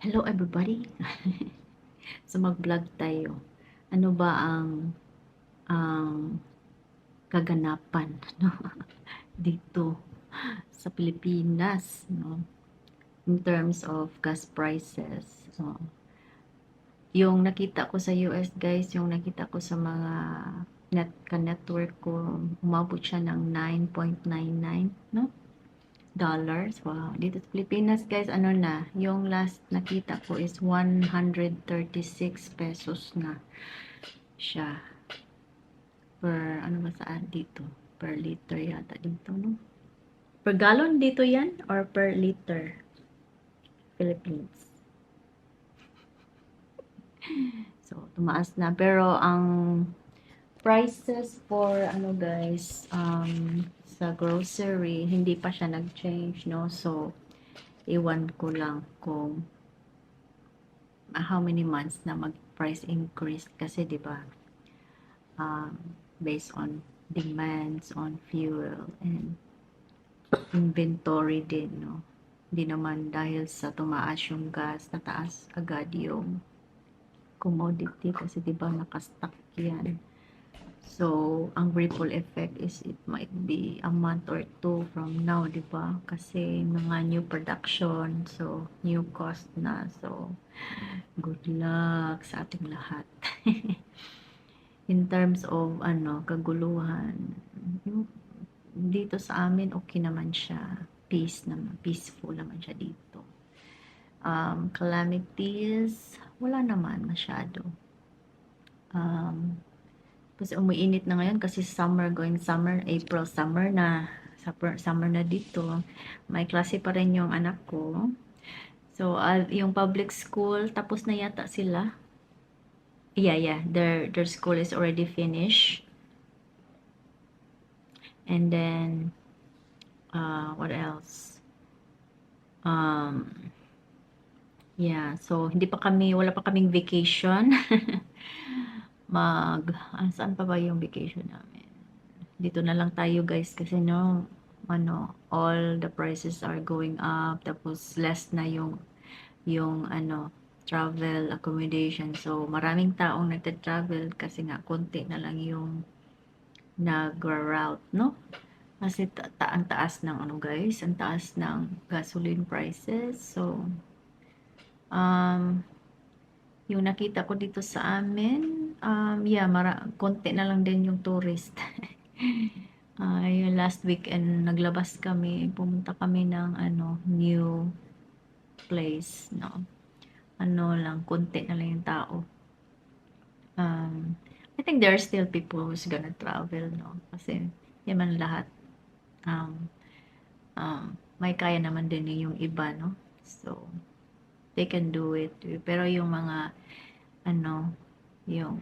Hello everybody! So mag-vlog tayo. Ano ba ang kaganapan no? Dito sa Pilipinas, no? In terms of gas prices. So, yung nakita ko sa US guys, yung nakita ko sa mga network ko, umabot siya ng 9.99, no? Dollars. Wow. Dito sa Pilipinas, guys, ano na, yung last nakita ko is 136 pesos na siya per, ano ba saan dito? Per liter yata dito, no? Per gallon dito yan or per liter? Philippines. So, tumaas na. Pero, ang prices for, ano guys, sa grocery, hindi pa siya nag-change, no? So, iwan ko lang kung how many months na mag-price increase kasi 'di ba based on demands on fuel and inventory din, no? Hindi naman dahil sa tumaas yung gas, tataas agad yung commodity kasi 'di ba nakastock yan. So, ang ripple effect is it might be a month or two from now, 'di ba? Kasi mga new production, so new cost na. So, good luck sa ating lahat. In terms of ano, kaguluhan, yung dito sa amin okay naman siya. Peace naman, peaceful naman siya dito. Calamities, wala naman masyado. Kasi umuinit na ngayon kasi summer, going summer, April summer na. Summer na dito. May klase pa rin yung anak ko. So, yung public school, tapos na yata sila. Yeah, their school is already finished. And then, what else? Yeah, so wala pa kaming vacation. Saan pa ba yung vacation namin? Dito na lang tayo guys kasi no, ano, all the prices are going up, tapos less na yung ano, travel accommodation. So, maraming taong nagta-travel kasi nga konti na lang yung nag-route, no? Kasi ang taas ng ano guys, ang taas ng gasoline prices. So, yung nakita ko dito sa amin, yeah, konti na lang din yung tourist. Yung last weekend, naglabas kami, pumunta kami ng ano, new place, no? Ano lang, konti na lang yung tao. I think there are still people who's gonna travel, no? Kasi, yan man lahat, may kaya naman din yung iba, no? So, they can do it. Pero yung mga, ano, yung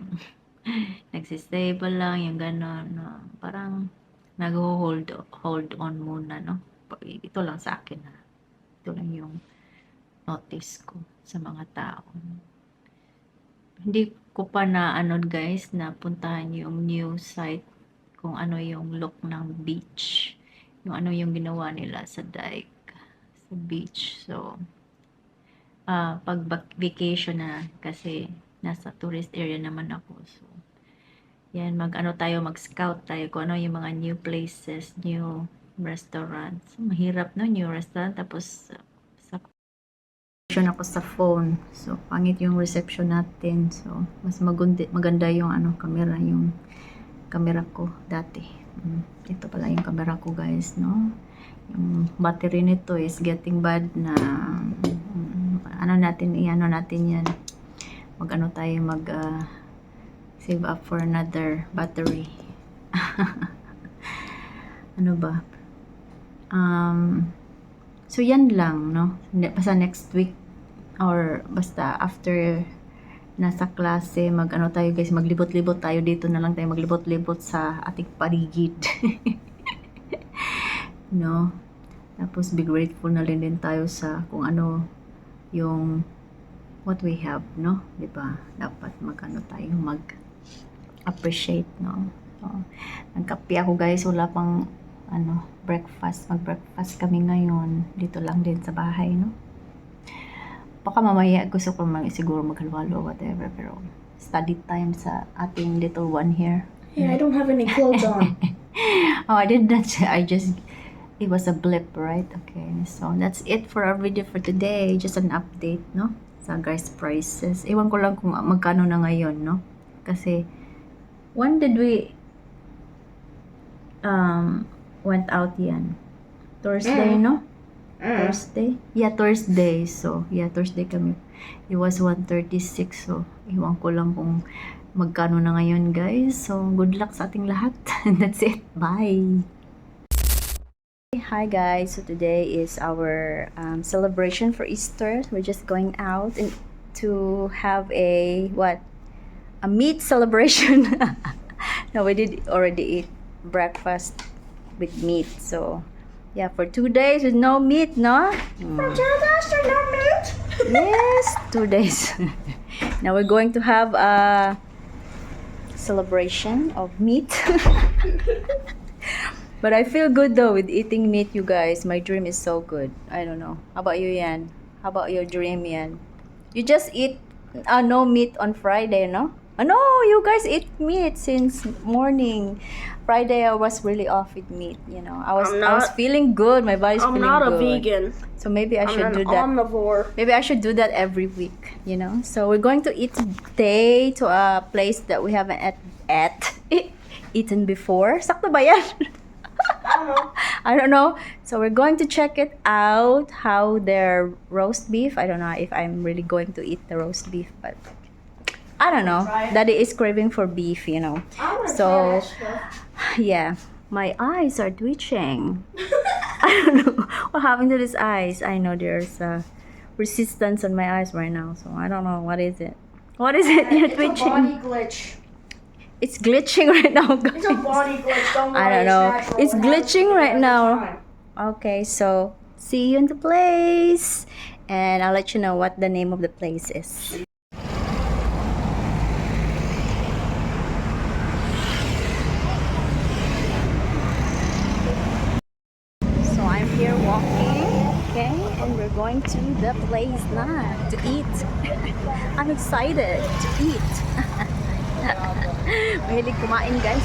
nagsistable lang, yung gano'n, no? Parang hold on muna, no? Ito lang sa akin, ha? Ito lang yung notice ko sa mga tao. Hindi ko pa na, ano guys, na puntahan yung new site kung ano yung look ng beach. Yung ano yung ginawa nila sa dike, sa beach. So, pag vacation na kasi nasa tourist area naman ako. So, yan, mag-scout tayo kung ano yung mga new places, new restaurants. Mahirap no, new restaurant. Tapos, sa ako sa phone. So, pangit yung reception natin. So, mas maganda yung ano, yung camera ko dati. Ito pala yung camera ko guys, no? Yung battery nito is getting bad na ano natin yan, save up for another battery. Ano ba, so yan lang, no? Basta next week or basta after nasa klase, tayo guys, maglibot-libot tayo dito na lang tayo, maglibot-libot sa ating paligid. No? Tapos be grateful na din tayo sa kung ano yung what we have, no? 'Di ba? Dapat tayo mag-appreciate, no? So, nagkape ako guys, wala pang breakfast. Mag-breakfast kami ngayon dito lang din sa bahay, no? Baka mamaya gusto ko siguro maghalo-halo or whatever, pero study time sa ating little one here. Hey, I don't have any clothes on. Oh, I did that. It was a blip, right? Okay, so that's it for our video for today. Just an update, no? Sa guys prices. Ewan ko lang kung magkano na ngayon, no? Kasi, when did we went out yan? Thursday, no? Thursday? Yeah, Thursday. So, yeah, Thursday kami. It was 136. So, iwan ko lang kung magkano na ngayon, guys. So, good luck sa ating lahat. And that's it. Bye! Hi, guys. So, today is our celebration for Easter. We're just going out and to have a, what? A meat celebration. No, we did already eat breakfast with meat. So, yeah, for 2 days with no meat, no? For 2 days, there's no meat? Yes, 2 days. Now we're going to have a celebration of meat. But I feel good though with eating meat, you guys. My dream is so good. I don't know. How about you, Yan? How about your dream, Yan? You just eat no meat on Friday, no? Oh, no, you guys eat meat since morning. Friday I was really off with meat, you know. I was feeling good. My body's I'm feeling not good. a vegan. So maybe I should I'm do an that. omnivore. Maybe I should do that every week, you know. So we're going to eat today to a place that we haven't eaten before. Sakto ba yan? I don't know. I don't know. So we're going to check it out, how their roast beef. I don't know if I'm really going to eat the roast beef, but I don't know. Try it. Daddy is craving for beef, you know. I wanna So, try that stuff. yeah, my eyes are twitching. I don't know what happened to these eyes. I know there's resistance on my eyes right now, so I don't know what is it. What is it? You're It's a body twitching. glitch. It's glitching right now, guys. It's a body glitch. Don't worry, I don't know. natural. It's It happens glitching to me right every now. time. Okay, so see you in the place, and I'll let you know what the name of the place is. So I'm here walking, okay, and we're going to the place now to eat. I'm excited to eat. Mahilig kumain, guys.